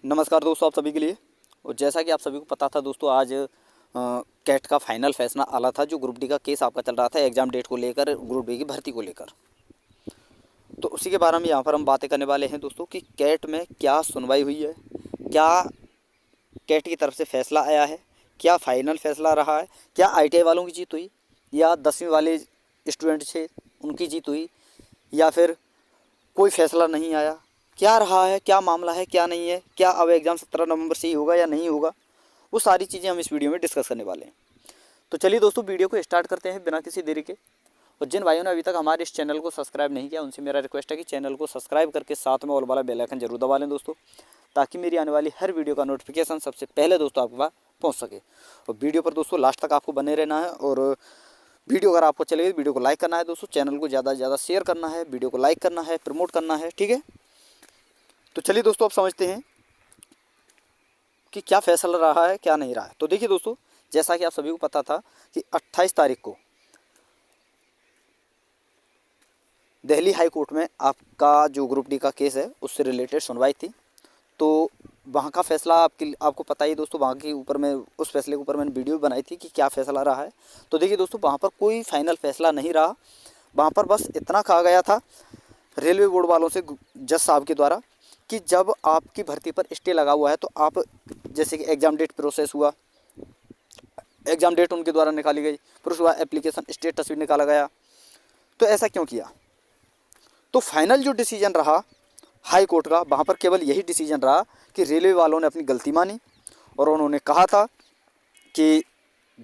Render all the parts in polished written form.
नमस्कार दोस्तों, आप सभी के लिए। और जैसा कि आप सभी को पता था दोस्तों, आज कैट का फाइनल फैसला आला था। जो ग्रुप डी का केस आपका चल रहा था एग्ज़ाम डेट को लेकर, ग्रुप डी की भर्ती को लेकर, तो उसी के बारे में यहाँ पर हम बातें करने वाले हैं दोस्तों कि कैट में क्या सुनवाई हुई है, क्या कैट की तरफ से फैसला आया है, क्या फाइनल फैसला रहा है, क्या ITI वालों की जीत हुई या 10वीं वाले स्टूडेंट थे उनकी जीत हुई, या फिर कोई फैसला नहीं आया, क्या रहा है, क्या मामला है, क्या नहीं है, क्या अब एग्ज़ाम 17 नवंबर से ही होगा या नहीं होगा, वो सारी चीज़ें हम इस वीडियो में डिस्कस करने वाले हैं। तो चलिए दोस्तों, वीडियो को स्टार्ट करते हैं बिना किसी देरी के। और जिन भाइयों ने अभी तक हमारे इस चैनल को सब्सक्राइब नहीं किया, उनसे मेरा रिक्वेस्ट है कि चैनल को सब्सक्राइब करके साथ में ऑल वाला बेल आइकन जरूर दबा लें दोस्तों, ताकि मेरी आने वाली हर वीडियो का नोटिफिकेशन सबसे पहले दोस्तों आपके पास पहुँच सके। और वीडियो पर दोस्तों लास्ट तक आपको बने रहना है। और वीडियो अगर आपको चलेगी, वीडियो को लाइक करना है दोस्तों, चैनल को ज़्यादा से ज़्यादा शेयर करना है, वीडियो को लाइक करना है, प्रमोट करना है, ठीक है। तो चलिए दोस्तों, अब समझते हैं कि क्या फैसला रहा है, क्या नहीं रहा है। तो देखिए दोस्तों, जैसा कि आप सभी को पता था कि 28 तारीख को दिल्ली हाई कोर्ट में आपका जो ग्रुप डी का केस है उससे रिलेटेड सुनवाई थी। तो वहाँ का फैसला आपको पता ही दोस्तों, वहाँ के ऊपर में उस फैसले के ऊपर मैंने वीडियो बनाई थी कि क्या फ़ैसला रहा है। तो देखिए दोस्तों, वहाँ पर कोई फाइनल फैसला नहीं रहा। वहाँ पर बस इतना कहा गया था रेलवे बोर्ड वालों से, जज साहब के द्वारा, कि जब आपकी भर्ती पर स्टे लगा हुआ है तो आप, जैसे कि एग्ज़ाम डेट प्रोसेस हुआ, एग्ज़ाम डेट उनके द्वारा निकाली गई, फिर उसके बाद एप्लीकेशन स्टेटस भी निकाला गया, तो ऐसा क्यों किया। तो फाइनल जो डिसीजन रहा हाई कोर्ट का, वहाँ पर केवल यही डिसीजन रहा कि रेलवे वालों ने अपनी गलती मानी और उन्होंने कहा था कि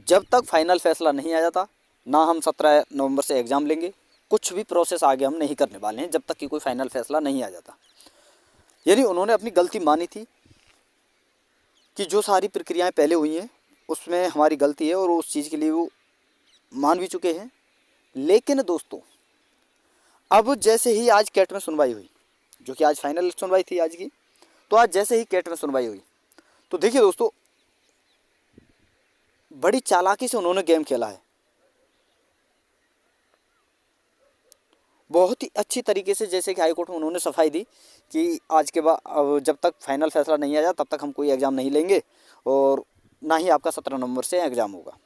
जब तक फाइनल फैसला नहीं आ जाता ना हम 17 नवंबर से एग्ज़ाम लेंगे, कुछ भी प्रोसेस आगे हम नहीं करने वाले हैं जब तक कि कोई फाइनल फैसला नहीं आ जाता। यानी उन्होंने अपनी गलती मानी थी कि जो सारी प्रक्रियाएं पहले हुई हैं उसमें हमारी गलती है और उस चीज़ के लिए वो मान भी चुके हैं। लेकिन दोस्तों, अब जैसे ही आज कैट में सुनवाई हुई, जो कि आज फाइनल सुनवाई थी आज की, तो आज जैसे ही कैट में सुनवाई हुई, तो देखिए दोस्तों, बड़ी चालाकी से उन्होंने गेम खेला है। बहुत ही अच्छी तरीके से, जैसे कि हाई कोर्ट में उन्होंने सफाई दी कि आज के बाद, अब जब तक फाइनल फैसला नहीं आया तब तक हम कोई एग्ज़ाम नहीं लेंगे और ना ही आपका 17 नवंबर से एग्ज़ाम होगा।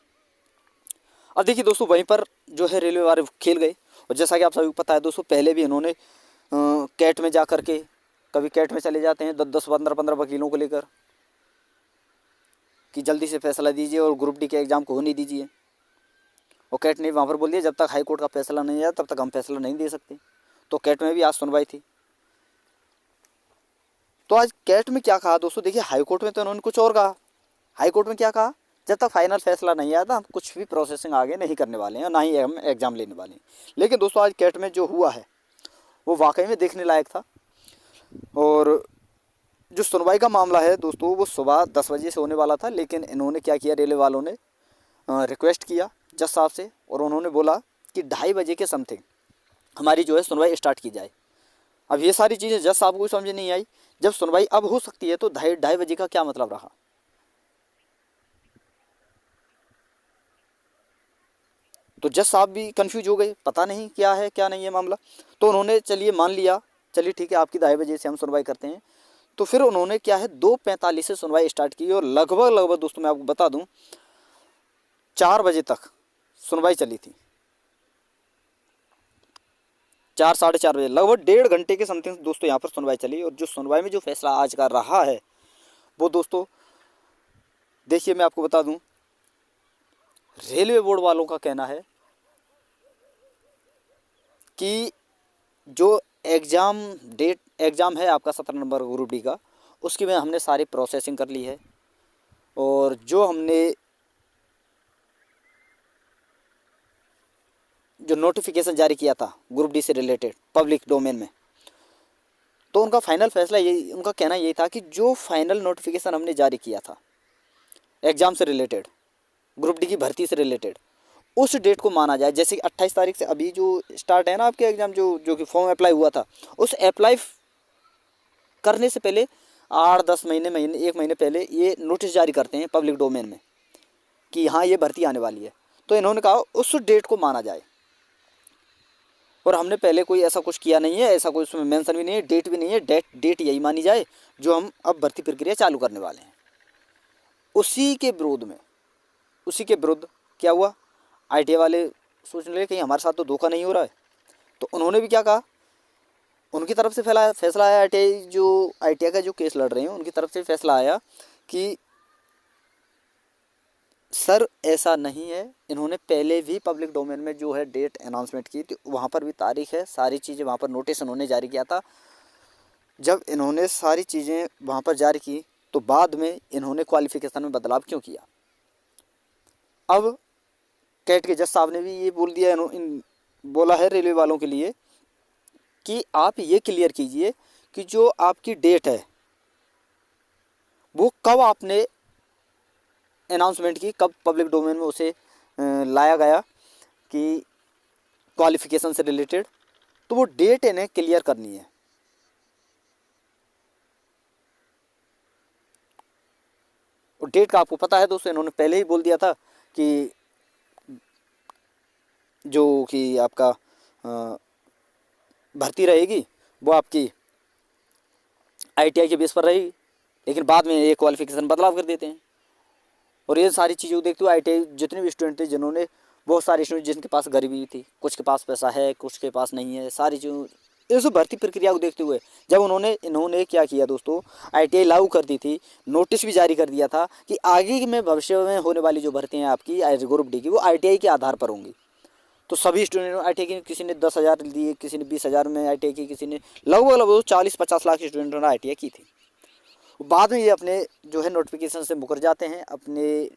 अब देखिए दोस्तों, वहीं पर जो है रेलवे वाले खेल गए। और जैसा कि आप सभी को पता है दोस्तों, पहले भी इन्होंने कैट में जा कर के, कभी कैट में चले जाते हैं 10-15 वकीलों को लेकर कि जल्दी से फैसला दीजिए और ग्रुप डी के एग्ज़ाम को होने दीजिए। और कैट ने वहाँ पर बोल दिया जब तक हाई कोर्ट का फैसला नहीं आया तब तक हम फैसला नहीं दे सकते। तो कैट में भी आज सुनवाई थी। तो आज कैट में क्या कहा दोस्तों, देखिए हाई कोर्ट में तो उन्होंने कुछ और कहा। हाई कोर्ट में क्या कहा, जब तक फाइनल फैसला नहीं आया था हम कुछ भी प्रोसेसिंग आगे नहीं करने वाले हैं, ना ही हम एग्ज़ाम लेने वाले हैं। लेकिन दोस्तों, आज कैट में जो हुआ है वो वाकई में देखने लायक था। और जो सुनवाई का मामला है दोस्तों, वो सुबह 10 बजे से होने वाला था, लेकिन इन्होंने क्या किया, रेलवे वालों ने रिक्वेस्ट किया जज साहब से और उन्होंने बोला कि 2:30 बजे के समथिंग हमारी जो है सुनवाई स्टार्ट की जाए। अब ये सारी चीज़ें जज साहब को समझ नहीं आई। जब सुनवाई अब हो सकती है तो 2:30 बजे का क्या मतलब रहा। तो जज साहब भी कंफ्यूज हो गए, पता नहीं क्या है क्या नहीं है मामला। तो उन्होंने चलिए मान लिया, चलिए ठीक है, आपकी 2:30 बजे से हम सुनवाई करते हैं। तो फिर उन्होंने क्या है 2:45 से सुनवाई स्टार्ट की और लगभग दोस्तों मैं आपको बता दूं 4 बजे तक सुनवाई चली थी। 4-4:30 बजे, लगभग 1.5 घंटे के समथिंग दोस्तों यहाँ पर सुनवाई चली। और जो सुनवाई में जो फैसला आज का रहा है वो दोस्तों देखिए, मैं आपको बता दूं, रेलवे बोर्ड वालों का कहना है कि जो एग्ज़ाम है आपका 17 नंबर ग्रुप डी का, उसकी में हमने सारी प्रोसेसिंग कर ली है। और जो हमने जो नोटिफिकेशन जारी किया था ग्रुप डी से रिलेटेड पब्लिक डोमेन में, तो उनका फाइनल फैसला यही, उनका कहना यही था कि जो फाइनल नोटिफिकेशन हमने जारी किया था एग्ज़ाम से रिलेटेड, ग्रुप डी की भर्ती से रिलेटेड, उस डेट को माना जाए। जैसे कि 28 तारीख से अभी जो स्टार्ट है ना आपके एग्ज़ाम, जो कि फॉर्म अप्लाई हुआ था, उस अप्लाई करने से पहले 8-10 महीने 1 महीने पहले ये नोटिस जारी करते हैं पब्लिक डोमेन में कि हाँ ये भर्ती आने वाली है। तो इन्होंने कहा उस डेट को माना जाए। और हमने पहले कोई ऐसा कुछ किया नहीं है, ऐसा कोई उसमें मेंशन भी नहीं है, डेट भी नहीं है, डेट यही मानी जाए जो हम अब भर्ती प्रक्रिया चालू करने वाले हैं। उसी के विरुद्ध क्या हुआ, ITI वाले सोचने लगे कहीं हमारे साथ तो धोखा नहीं हो रहा है। तो उन्होंने भी क्या कहा, उनकी तरफ से फैसला आया, ITI का जो केस लड़ रहे हैं उनकी तरफ से फैसला आया कि सर ऐसा नहीं है, इन्होंने पहले भी पब्लिक डोमेन में जो है डेट अनाउंसमेंट की थी, वहाँ पर भी तारीख है, सारी चीज़ें वहाँ पर नोटिस उन्होंने जारी किया था। जब इन्होंने सारी चीज़ें वहाँ पर जारी की तो बाद में इन्होंने क्वालिफिकेशन में बदलाव क्यों किया। अब कैट के जज साहब ने भी ये बोल दिया, बोला है रेलवे वालों के लिए कि आप ये क्लियर कीजिए कि जो आपकी डेट है वो कब आपने अनाउंसमेंट की, कब पब्लिक डोमेन में उसे लाया गया कि क्वालिफिकेशन से रिलेटेड, तो वो डेट इन्हें क्लियर करनी है। और डेट का आपको पता है दोस्तों, इन्होंने पहले ही बोल दिया था कि जो कि आपका भर्ती रहेगी वो आपकी ITI के बेस पर रहेगी, लेकिन बाद में ये क्वालिफिकेशन बदलाव कर देते हैं। और ये सारी चीज़ें देखते हुए ITI जितने भी स्टूडेंट थे, जिन्होंने बहुत सारे स्टूडेंट जिनके पास गरीबी थी, कुछ के पास पैसा है, कुछ के पास नहीं है, सारी चीज़ों इस भर्ती प्रक्रिया को देखते हुए जब इन्होंने क्या किया दोस्तों, ITI लागू कर दी थी, नोटिस भी जारी कर दिया था कि आगे में भविष्य में होने वाली जो भर्ती हैं आपकी ग्रुप डी की वो ITI के आधार पर होंगी। तो सभी स्टूडेंट ITI की, किसी ने 10,000 दिए, किसी ने 20,000 में ITI की, किसी ने लगभग 40-50 लाख स्टूडेंटों ने ITI की थी। बाद में ये अपने जो है नोटिफिकेशन से मुकर जाते हैं, अपने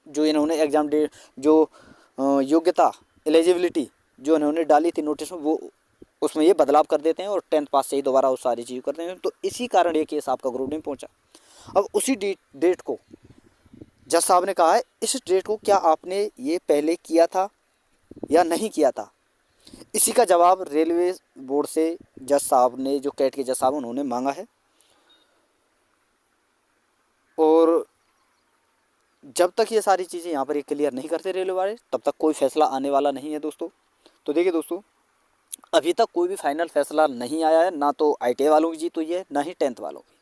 जो इन्होंने एग्ज़ाम डेट जो योग्यता एलिजिबिलिटी जो इन्होंने डाली थी नोटिस में, वो उसमें ये बदलाव कर देते हैं और 10th पास से ही दोबारा वो सारी चीज़ करते हैं। तो इसी कारण ये केस आपका ग्रुप नहीं पहुंचा। अब उसी डेट को जज साहब ने कहा है, इस डेट को क्या आपने ये पहले किया था या नहीं किया था। इसी का जवाब रेलवे बोर्ड से जज साहब ने, जो कैट के जज साहब उन्होंने मांगा है। और जब तक ये सारी चीज़ें यहाँ पर ये क्लियर नहीं करते रेलवे वाले, तब तक कोई फैसला आने वाला नहीं है दोस्तों। तो देखिए दोस्तों, अभी तक कोई भी फाइनल फैसला नहीं आया है, ना तो ITI वालों की जीत हुई है, ना ही 10th वालों की।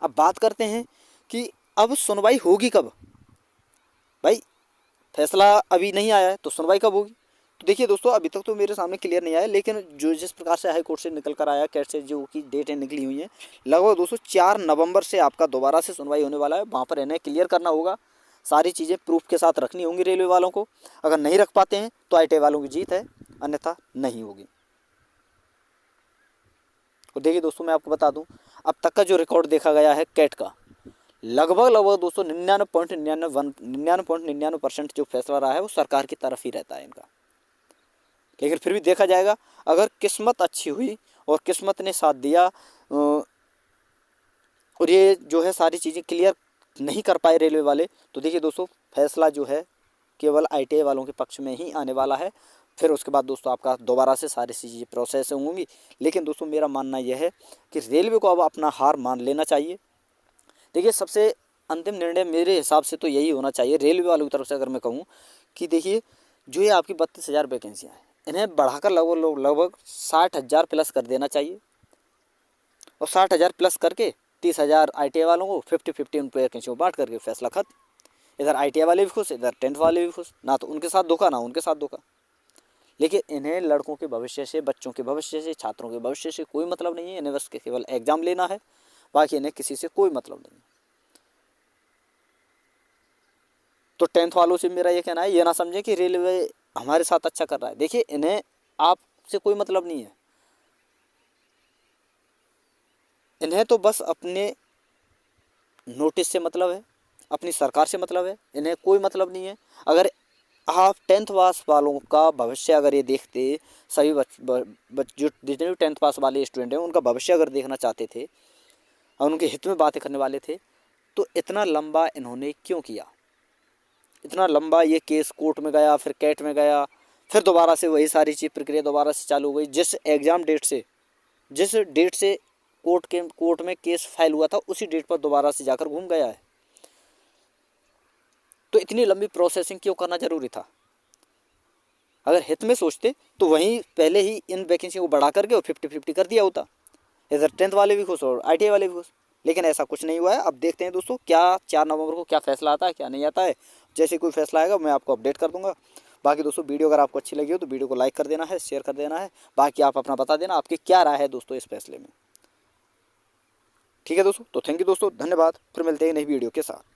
अब बात करते हैं कि अब सुनवाई होगी कब। भाई फैसला अभी नहीं आया है तो सुनवाई कब होगी। तो देखिए दोस्तों, अभी तक तो मेरे सामने क्लियर नहीं आया, लेकिन जो जिस प्रकार से हाई कोर्ट से निकल कर आया, कैट से जो की डेटें निकली हुई हैं, लगभग दोस्तों 4 नवंबर से आपका दोबारा से सुनवाई होने वाला है। वहाँ पर इन्हें क्लियर करना होगा, सारी चीज़ें प्रूफ के साथ रखनी होंगी रेलवे वालों को। अगर नहीं रख पाते हैं तो ITI वालों की जीत है, अन्यथा नहीं होगी। और देखिए दोस्तों, मैं आपको बता दूं, अब तक का जो रिकॉर्ड देखा गया है कैट का, लगभग दोस्तों 99.99% जो फैसला रहा है वो सरकार की तरफ ही रहता है इनका। लेकिन फिर भी देखा जाएगा, अगर किस्मत अच्छी हुई और किस्मत ने साथ दिया और ये जो है सारी चीज़ें क्लियर नहीं कर पाए रेलवे वाले, तो देखिए दोस्तों, फैसला जो है केवल ITI वालों के पक्ष में ही आने वाला है। फिर उसके बाद दोस्तों आपका दोबारा से सारी चीज़ें प्रोसेस होंगी। लेकिन दोस्तों मेरा मानना यह है कि रेलवे को अब अपना हार मान लेना चाहिए। देखिए, सबसे अंतिम निर्णय मेरे हिसाब से तो यही होना चाहिए रेलवे वालों की तरफ से, अगर मैं कहूँ कि देखिए, जो ये आपकी 32,000 वैकेंसियाँ हैं, इन्हें बढ़ाकर लगभग 60,000 प्लस कर देना चाहिए। और 60,000 प्लस करके 30,000 ITI वालों को 50-50 उन वैकेंसियों बांट करके फैसला खत्म। इधर ITI वाले भी खुश, इधर 10th वाले भी खुश, ना तो उनके साथ धोखा, ना उनके साथ धोखा। लेकिन इन्हें लड़कों के भविष्य से, बच्चों के भविष्य से, छात्रों के भविष्य से कोई मतलब नहीं है। इन्हें बस केवल एग्ज़ाम लेना है, बाकी इन्हें किसी से कोई मतलब नहीं। तो 10th वालों से मेरा ये कहना है, ये ना समझे कि रेलवे हमारे साथ अच्छा कर रहा है। देखिए, इन्हें आपसे कोई मतलब नहीं है, इन्हें तो बस अपने नोटिस से मतलब है, अपनी सरकार से मतलब है, इन्हें कोई मतलब नहीं है। अगर आप 10th पास वालों का भविष्य अगर ये देखते, सभी जो जितने भी 10th पास वाले स्टूडेंट हैं उनका भविष्य अगर देखना चाहते थे और उनके हित में बातें करने वाले थे, तो इतना लंबा इन्होंने क्यों किया। इतना लंबा ये केस कोर्ट में गया, फिर कैट में गया, फिर दोबारा से वही सारी चीज़ प्रक्रिया दोबारा से चालू हो गई। जिस डेट से कोर्ट में केस फाइल हुआ था, उसी डेट पर दोबारा से जाकर घूम गया है। तो इतनी लंबी प्रोसेसिंग क्यों करना ज़रूरी था। अगर हित में सोचते तो वहीं पहले ही इन वैकेंसी को बढ़ा करके और 50-50 कर दिया होता, इधर 10th वाले भी खुश और ITI वाले भी खुश। लेकिन ऐसा कुछ नहीं हुआ है। अब देखते हैं दोस्तों क्या 4 नवंबर को क्या फैसला आता है क्या नहीं आता है। जैसे कोई फैसला आएगा मैं आपको अपडेट कर दूंगा। बाकी दोस्तों वीडियो अगर आपको अच्छी लगी हो तो वीडियो को लाइक कर देना है, शेयर कर देना है। बाकी आप अपना बता देना आपकी क्या राय है दोस्तों इस फैसले में। ठीक है दोस्तों, तो थैंक यू दोस्तों, धन्यवाद। फिर मिलते हैं नई वीडियो के साथ।